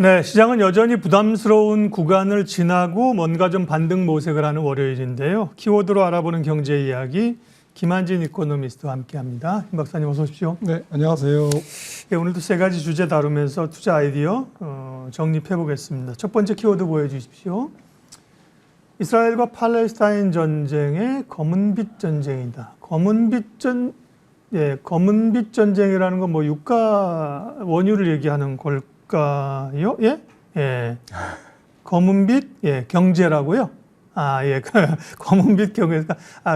네, 시장은 여전히 부담스러운 구간을 지나고 뭔가 좀 반등 모색을 하는 월요일인데요. 키워드로 알아보는 경제 이야기 김한진 이코노미스트와 함께합니다. 김 박사님 어서 오십시오. 네, 안녕하세요. 네, 오늘도 세 가지 주제 다루면서 투자 아이디어 정립해 보겠습니다. 첫 번째 키워드 보여주십시오. 이스라엘과 팔레스타인 전쟁의 검은빛 전쟁이다. 검은빛 전쟁이라는 건 뭐 유가 원유를 얘기하는 걸까요? 예? 예. 검은빛 경제라고요? 검은빛 경제.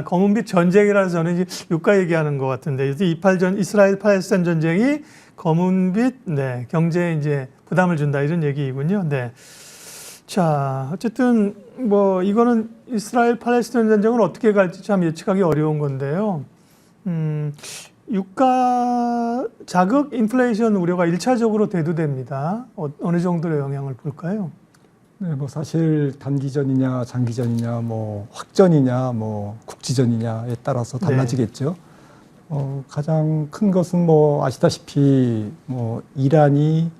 검은빛 전쟁이라서 저는 이제 유가 얘기하는 것 같은데, 이스라엘 팔레스타인 전쟁이 검은빛 경제에 이제 부담을 준다 이런 얘기이군요. 네. 자, 어쨌든 뭐 이거는 이스라엘 팔레스타인 전쟁은 어떻게 갈지 참 예측하기 어려운 건데요. 유가 자극 인플레이션 우려가 1차적으로 대두됩니다. 어느 정도의 영향을 볼까요? 네, 뭐 사실 단기전이냐, 장기전이냐, 뭐 확전이냐, 뭐 국지전이냐에 따라서 달라지겠죠. 가장 큰 것은 뭐 아시다시피 뭐 이란이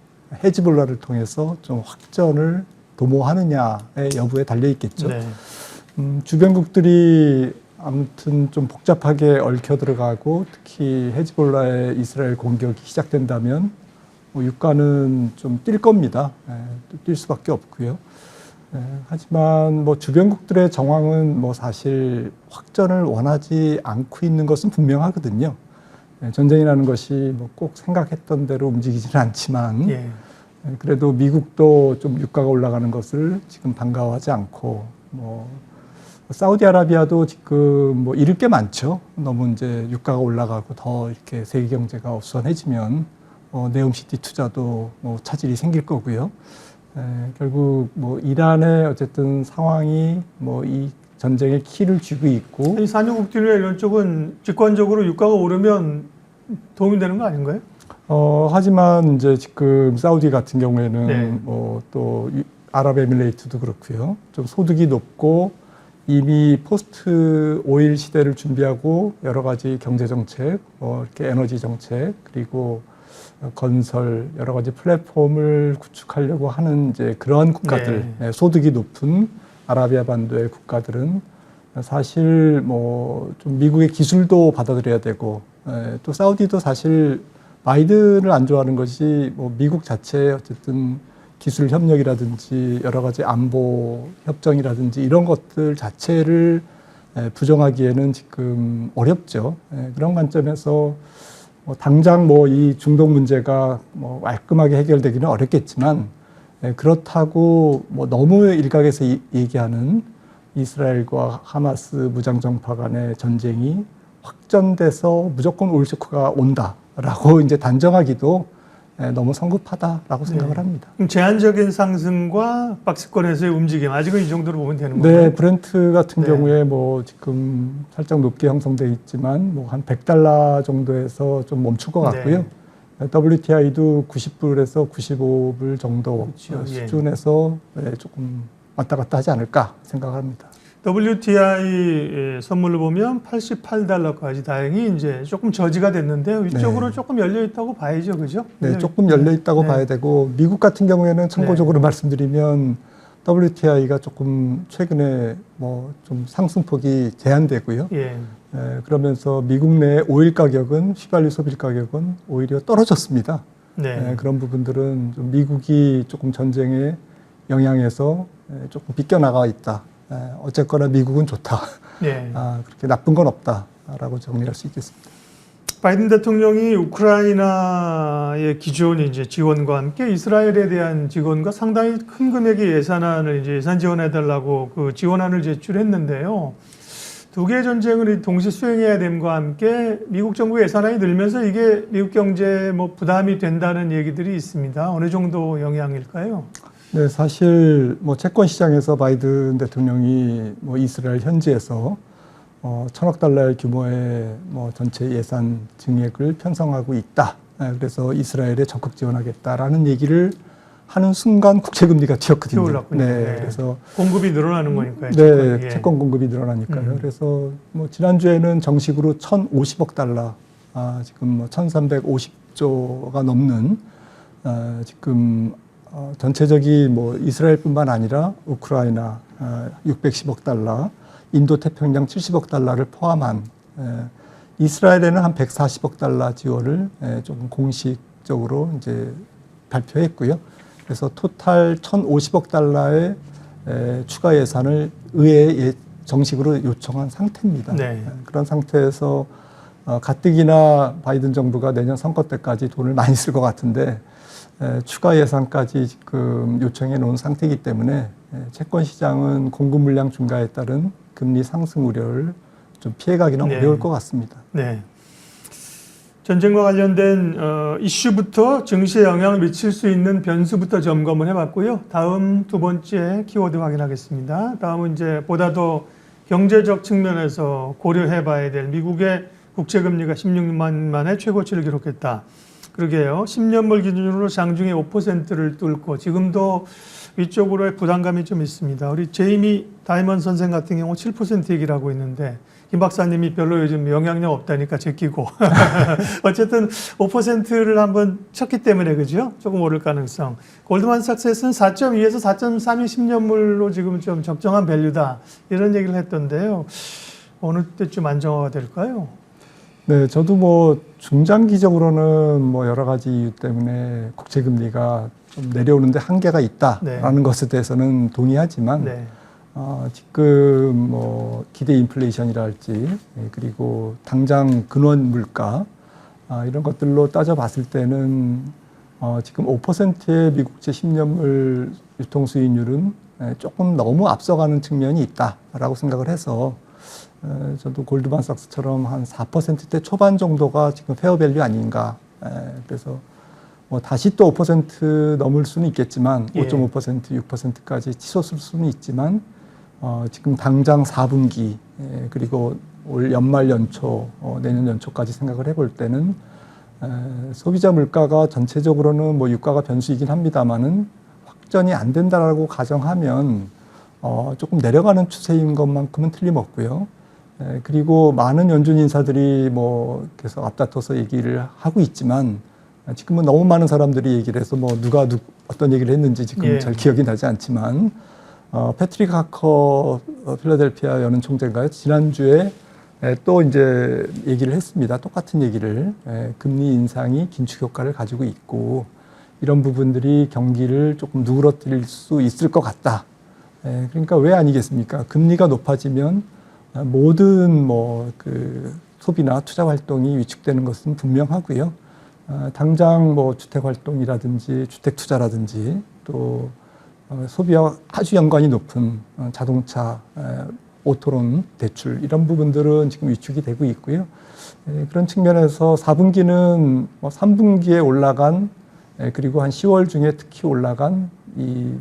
헤즈볼라를 통해서 좀 확전을 도모하느냐의 여부에 달려 있겠죠. 네. 주변국들이 아무튼 좀 복잡하게 얽혀 들어가고 특히 헤즈볼라의 이스라엘 공격이 시작된다면 유가는 좀 뛸 겁니다. 뛸 수밖에 없고요. 하지만 뭐 주변국들의 정황은 뭐 사실 확전을 원하지 않고 있는 것은 분명하거든요. 전쟁이라는 것이 뭐 꼭 생각했던 대로 움직이지는 않지만 그래도 미국도 좀 유가가 올라가는 것을 지금 반가워하지 않고 뭐 사우디아라비아도 지금 뭐 잃을 게 많죠. 너무 이제 유가가 올라가고 더 이렇게 세계 경제가 어수선해지면 네옴시티 투자도 뭐 차질이 생길 거고요. 결국 뭐 이란의 어쨌든 상황이 뭐 이 전쟁의 키를 쥐고 있고 이 산유국들이나 이런 쪽은 직관적으로 유가가 오르면 도움이 되는 거 아닌가요? 하지만 이제 지금 사우디 같은 경우에는 뭐 또 아랍에미레이트도 그렇고요. 좀 소득이 높고 이미 포스트 오일 시대를 준비하고 여러 가지 경제 정책, 뭐 이렇게 에너지 정책 그리고 건설 여러 가지 플랫폼을 구축하려고 하는 이제 그러한 국가들, 소득이 높은 아라비아 반도의 국가들은 사실 뭐 좀 미국의 기술도 받아들여야 되고 또 사우디도 사실 바이든을 안 좋아하는 것이 뭐 미국 자체의 어쨌든 기술 협력이라든지 여러 가지 안보 협정이라든지 이런 것들 자체를 부정하기에는 지금 어렵죠. 그런 관점에서 당장 뭐 이 중동 문제가 뭐 깔끔하게 해결되기는 어렵겠지만 그렇다고 뭐 너무 일각에서 얘기하는 이스라엘과 하마스 무장정파 간의 전쟁이 확전돼서 무조건 오일 쇼크가 온다라고 이제 단정하기도 너무 성급하다라고 생각을 합니다. 제한적인 상승과 박스권에서의 움직임 아직은 이 정도로 보면 되는 건가요? 네, 브렌트 같은 경우에 뭐 지금 살짝 높게 형성돼 있지만 뭐 한 $100 정도에서 좀 멈출 것 같고요. WTI도 90불에서 95불 정도 수준에서 조금 왔다 갔다 하지 않을까 생각합니다. WTI 선물로 보면 $88까지 다행히 이제 조금 저지가 됐는데 위쪽으로 조금 열려 있다고 봐야죠, 그죠? 네, 조금 열려 있다고 봐야 되고 미국 같은 경우에는 참고적으로 말씀드리면 WTI가 조금 최근에 뭐 좀 상승폭이 제한되고요. 그러면서 미국 내 오일 가격은 휘발유 소비 가격은 오히려 떨어졌습니다. 그런 부분들은 좀 미국이 조금 전쟁의 영향에서 조금 비껴나가 있다. 어쨌거나 미국은 좋다. 그렇게 나쁜 건 없다라고 정리할 수 있겠습니다. 바이든 대통령이 우크라이나의 기존 이제 지원과 함께 이스라엘에 대한 지원과 상당히 큰 금액의 예산안을 이제 예산 지원해달라고 그 지원안을 제출했는데요. 두 개의 전쟁을 동시 수행해야 됨과 함께 미국 정부 예산안이 늘면서 이게 미국 경제에 뭐 부담이 된다는 얘기들이 있습니다. 어느 정도 영향일까요? 네, 사실 뭐 채권 시장에서 바이든 대통령이 뭐 이스라엘 현지에서 $1,000억 규모의 뭐 전체 예산 증액을 편성하고 있다. 그래서 이스라엘에 적극 지원하겠다라는 얘기를 하는 순간 국채 금리가 튀었거든요. 그래서 공급이 늘어나는 거니까요. 채권 공급이 늘어나니까요. 그래서 뭐 지난주에는 정식으로 $1,050억, 지금 뭐 1,350조가 넘는 지금 전체적인 뭐 이스라엘뿐만 아니라 우크라이나 610억 달러, 인도 태평양 70억 달러를 포함한 이스라엘에는 한 140억 달러 지원을 조금 공식적으로 이제 발표했고요. 그래서 토탈 1,050억 달러의 추가 예산을 의회에 정식으로 요청한 상태입니다. 네. 그런 상태에서 가뜩이나 바이든 정부가 내년 선거 때까지 돈을 많이 쓸 것 같은데 추가 예산까지 지금 요청해 놓은 상태이기 때문에 채권 시장은 공급 물량 증가에 따른 금리 상승 우려를 좀 피해가기는 네. 어려울 것 같습니다. 네. 전쟁과 관련된 이슈부터 증시에 영향을 미칠 수 있는 변수부터 점검을 해봤고요. 다음 두 번째 키워드 확인하겠습니다. 다음은 이제 보다 더 경제적 측면에서 고려해봐야 될 미국의 국채금리가 16년 만에 최고치를 기록했다. 그러게요. 10년물 기준으로 장중에 5%를 뚫고 지금도 위쪽으로의 부담감이 좀 있습니다. 우리 제이미 다이먼 선생 같은 경우 7% 얘기를 하고 있는데 김 박사님이 별로 요즘 영향력 없다니까 제끼고 어쨌든 5%를 한번 쳤기 때문에 그죠? 조금 오를 가능성. 골드만삭스에서는 4.2에서 4.3이 10년물로 지금 좀 적정한 밸류다 이런 얘기를 했던데요. 어느 때쯤 안정화가 될까요? 네, 저도 뭐 중장기적으로는 뭐 여러 가지 이유 때문에 국채 금리가 좀 내려오는데 한계가 있다라는 것에 대해서는 동의하지만 네. 지금 뭐 기대 인플레이션이랄지 그리고 당장 근원 물가 이런 것들로 따져봤을 때는 지금 5%의 미국제 10년물 유통 수익률은 조금 너무 앞서가는 측면이 있다라고 생각을 해서 저도 골드만삭스처럼 한 4%대 초반 정도가 지금 페어밸류 아닌가. 그래서 뭐 다시 또 5% 넘을 수는 있겠지만 5.5%, 6%까지 치솟을 수는 있지만 지금 당장 4분기 그리고 올 연말 연초 내년 연초까지 생각을 해볼 때는 소비자 물가가 전체적으로는 뭐 유가가 변수이긴 합니다만은 확전이 안 된다라고 가정하면 조금 내려가는 추세인 것만큼은 틀림없고요. 그리고 많은 연준 인사들이 뭐 계속 앞다퉈서 얘기를 하고 있지만 지금은 너무 많은 사람들이 얘기를 해서 뭐 누가 어떤 얘기를 했는지 지금 잘 기억이 나지 않지만 패트릭 하커 필라델피아 연은 총재가 지난주에 또 이제 얘기를 했습니다. 똑같은 얘기를 금리 인상이 긴축 효과를 가지고 있고 이런 부분들이 경기를 조금 누그러뜨릴 수 있을 것 같다. 그러니까 왜 아니겠습니까? 금리가 높아지면 모든 뭐 그 소비나 투자 활동이 위축되는 것은 분명하고요. 당장 뭐 주택 활동이라든지 주택 투자라든지 또 소비와 아주 연관이 높은 자동차, 오토론 대출 이런 부분들은 지금 위축이 되고 있고요. 그런 측면에서 4분기는 뭐 3분기에 올라간 그리고 한 10월 중에 특히 올라간 이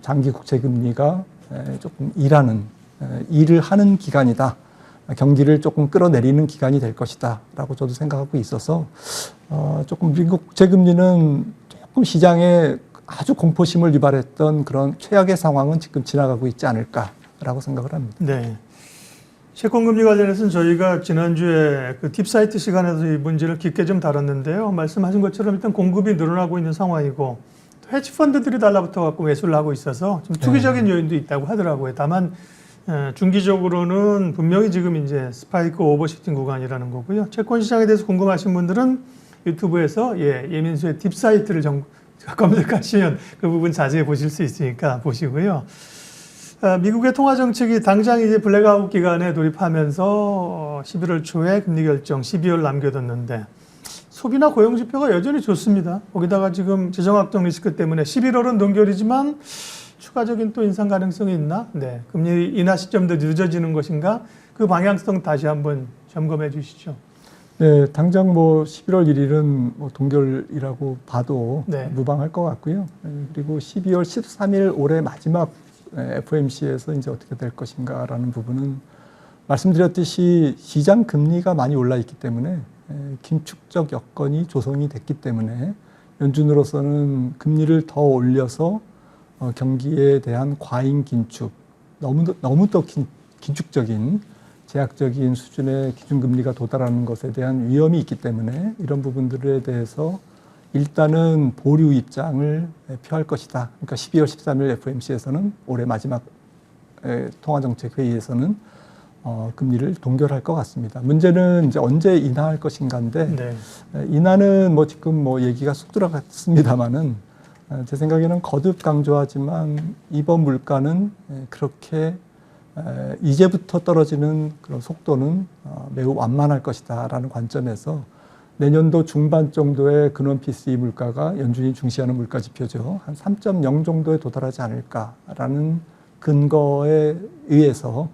장기 국채 금리가 조금 일을 하는 기간이다. 경기를 조금 끌어내리는 기간이 될 것이다. 라고 저도 생각하고 있어서 조금 미국 국채 금리는 조금 시장에 아주 공포심을 유발했던 그런 최악의 상황은 지금 지나가고 있지 않을까라고 생각을 합니다. 네. 채권금리 관련해서는 저희가 지난주에 그 딥사이트 시간에서 이 문제를 깊게 좀 다뤘는데요. 말씀하신 것처럼 일단 공급이 늘어나고 있는 상황이고 헤지펀드들이 달라붙어 갖고 매수를 하고 있어서 좀 투기적인 요인도 있다고 하더라고요. 다만 중기적으로는 분명히 지금 이제 스파이크 오버시팅 구간이라는 거고요. 채권 시장에 대해서 궁금하신 분들은 유튜브에서 예민수의 딥사이트를 검색하시면 그 부분 자세히 보실 수 있으니까 보시고요. 미국의 통화 정책이 당장 이제 블랙아웃 기간에 돌입하면서 11월 초에 금리 결정 12월 남겨뒀는데 소비나 고용 지표가 여전히 좋습니다. 거기다가 지금 재정확정 리스크 때문에 11월은 동결이지만 추가적인 또 인상 가능성이 있나? 네, 금리 인하 시점도 늦어지는 것인가? 그 방향성 다시 한번 점검해 주시죠. 네, 당장 뭐 11월 1일은 뭐 동결이라고 봐도 무방할 것 같고요. 그리고 12월 13일 올해 마지막 FOMC에서 이제 어떻게 될 것인가라는 부분은 말씀드렸듯이 시장 금리가 많이 올라 있기 때문에 긴축적 여건이 조성이 됐기 때문에 연준으로서는 금리를 더 올려서 경기에 대한 과잉 긴축, 너무 더 긴축적인 제약적인 수준의 기준금리가 도달하는 것에 대한 위험이 있기 때문에 이런 부분들에 대해서 일단은 보류 입장을 표할 것이다. 그러니까 12월 13일 FOMC에서는 올해 마지막 통화정책회의에서는 금리를 동결할 것 같습니다. 문제는 이제 언제 인하할 것인가인데 네. 인하는 뭐 지금 뭐 얘기가 쑥 들어갔습니다만은 제 생각에는 거듭 강조하지만 이번 물가는 그렇게 이제부터 떨어지는 그런 속도는 매우 완만할 것이다라는 관점에서 내년도 중반 정도의 근원 PCE 물가가 연준이 중시하는 물가 지표죠. 한 3.0 정도에 도달하지 않을까라는 근거에 의해서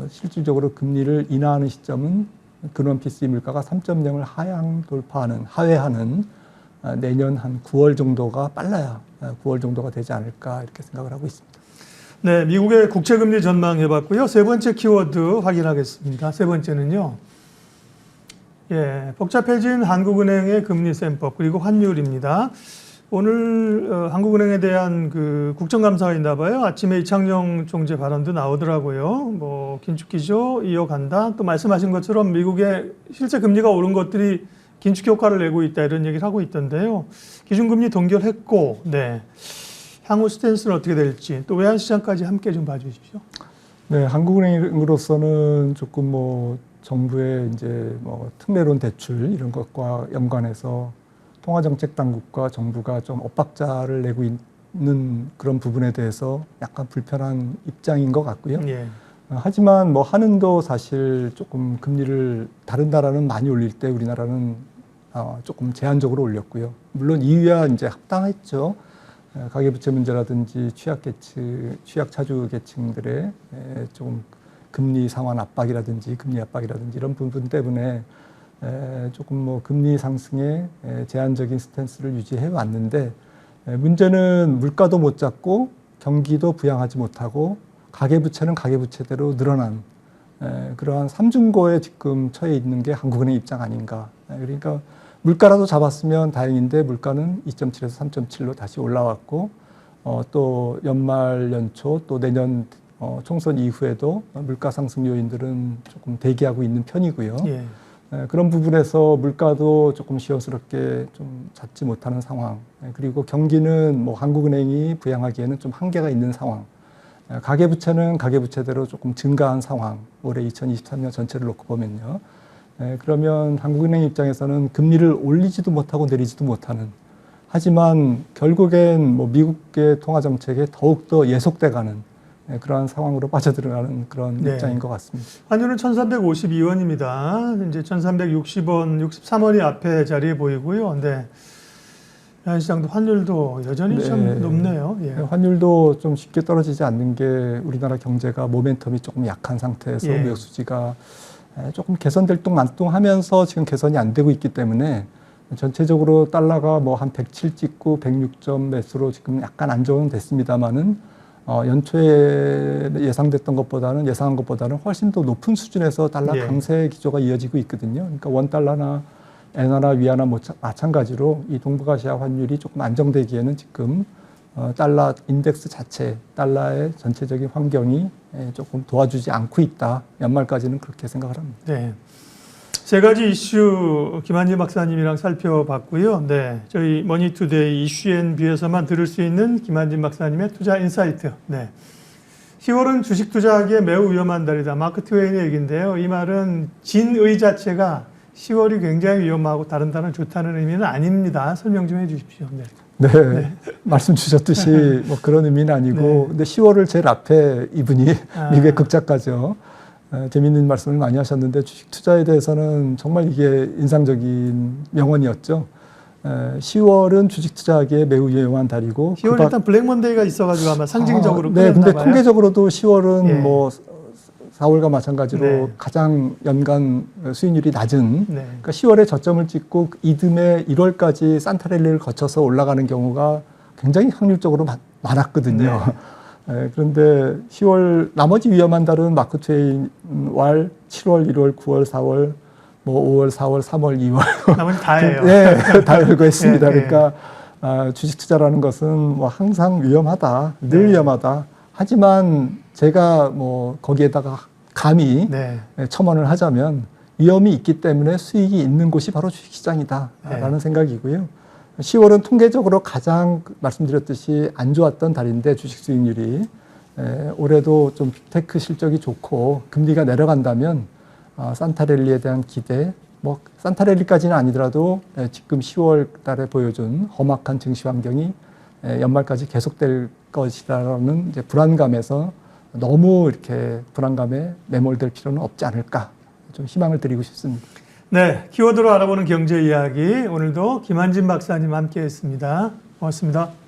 실질적으로 금리를 인하하는 시점은 근원 PCE 물가가 3.0을 하회하는 내년 한 9월 정도가 빨라야 9월 정도가 되지 않을까 이렇게 생각을 하고 있습니다. 네, 미국의 국채금리 전망해봤고요. 세 번째 키워드 확인하겠습니다. 세 번째는요. 예, 복잡해진 한국은행의 금리 셈법 그리고 환율입니다. 오늘 한국은행에 대한 그 국정감사가 있나 봐요. 아침에 이창용 총재 발언도 나오더라고요. 뭐 긴축 기조 이어간다. 또 말씀하신 것처럼 미국의 실제 금리가 오른 것들이 긴축 효과를 내고 있다 이런 얘기를 하고 있던데요. 기준금리 동결했고, 네. 향후 스탠스는 어떻게 될지 또 외환시장까지 함께 좀 봐주십시오. 네, 한국은행으로서는 조금 뭐 정부의 이제 뭐 특례론 대출 이런 것과 연관해서 통화정책 당국과 정부가 좀 엇박자를 내고 있는 그런 부분에 대해서 약간 불편한 입장인 것 같고요. 예. 하지만 뭐 한은도 사실 조금 금리를 다른 나라는 많이 올릴 때 우리나라는 조금 제한적으로 올렸고요. 물론 이유야 이제 합당했죠. 가계부채 문제라든지 취약차주 계층들의 조금 금리 상환 압박이라든지 금리 압박이라든지 이런 부분 때문에 조금 뭐 금리 상승에 제한적인 스탠스를 유지해 왔는데 문제는 물가도 못 잡고 경기도 부양하지 못하고 가계부채는 가계부채대로 늘어난 그러한 삼중고에 지금 처해 있는 게 한국은행 입장 아닌가. 그러니까 물가라도 잡았으면 다행인데 물가는 2.7에서 3.7로 다시 올라왔고 또 연말 연초 또 내년 총선 이후에도 물가 상승 요인들은 조금 대기하고 있는 편이고요. 예. 그런 부분에서 물가도 조금 시원스럽게 좀 잡지 못하는 상황. 그리고 경기는 뭐 한국은행이 부양하기에는 좀 한계가 있는 상황. 가계부채는 가계부채대로 조금 증가한 상황. 올해 2023년 전체를 놓고 보면요. 그러면 한국은행 입장에서는 금리를 올리지도 못하고 내리지도 못하는. 하지만 결국엔 뭐 미국의 통화정책에 더욱더 예속돼가는 그러한 상황으로 빠져들어가는 그런 네. 입장인 것 같습니다. 환율은 1,352원입니다. 이제 1,360원, 63원이 앞에 자리에 보이고요. 네. 시장도 환율도 여전히 좀 높네요. 예. 환율도 좀 쉽게 떨어지지 않는 게 우리나라 경제가 모멘텀이 조금 약한 상태에서 예. 무역 수지가 조금 개선될 동 만동하면서 지금 개선이 안 되고 있기 때문에 전체적으로 달러가 뭐 한 107 찍고 106점 매수로 지금 약간 안정은 됐습니다만은 연초에 예상한 것보다는 훨씬 더 높은 수준에서 달러 예. 강세 기조가 이어지고 있거든요. 그러니까 원달러나 엔화나 위안화 마찬가지로 이 동북아시아 환율이 조금 안정되기에는 지금 달러 인덱스 자체, 달러의 전체적인 환경이 조금 도와주지 않고 있다. 연말까지는 그렇게 생각을 합니다. 네. 세 가지 이슈 김한진 박사님이랑 살펴봤고요. 네. 저희 머니투데이 이슈앤뷰에서만 들을 수 있는 김한진 박사님의 투자 인사이트. 네. 10월은 주식 투자하기에 매우 위험한 달이다. 마크 트웨인의 얘기인데요. 이 말은 진의 자체가 10월이 굉장히 위험하고 다른 달은 좋다는 의미는 아닙니다. 설명 좀 해주십시오. 네. 네, 말씀 주셨듯이 뭐 그런 의미는 아니고, 네. 근데 10월을 제일 앞에 이분이 미국의 극작가죠. 재미있는 말씀을 많이 하셨는데 주식 투자에 대해서는 정말 이게 인상적인 명언이었죠. 10월은 주식 투자하기에 매우 위험한 달이고. 10월 일단 블랙 먼데이가 있어가지고 아마 상징적으로 네, 끌렸나 근데 봐요. 통계적으로도 10월은 예. 뭐 4월과 마찬가지로 네. 가장 연간 수익률이 낮은. 네. 그러니까 10월에 저점을 찍고 이듬해 1월까지 산타랠리를 거쳐서 올라가는 경우가 굉장히 확률적으로 많았거든요. 그런데 10월 나머지 위험한 달은 마크 트웨인 월 7월, 1월, 9월, 4월, 뭐 5월, 4월, 3월, 2월 나머지 다예요. 네, 다 열고 있습니다. 예, 예. 그러니까 주식 투자라는 것은 뭐 항상 위험하다, 늘 네. 위험하다. 하지만 제가 뭐 거기에다가 감히 네. 첨언을 하자면 위험이 있기 때문에 수익이 있는 곳이 바로 주식시장이다라는 생각이고요. 10월은 통계적으로 가장 말씀드렸듯이 안 좋았던 달인데 주식 수익률이 올해도 좀 빅테크 실적이 좋고 금리가 내려간다면 산타랠리에 대한 기대, 뭐 산타랠리까지는 아니더라도 지금 10월 달에 보여준 험악한 증시 환경이 연말까지 계속될 것이라는 이제 불안감에서 너무 이렇게 불안감에 매몰될 필요는 없지 않을까 좀 희망을 드리고 싶습니다. 네, 키워드로 알아보는 경제 이야기 오늘도 김한진 박사님 함께했습니다. 고맙습니다.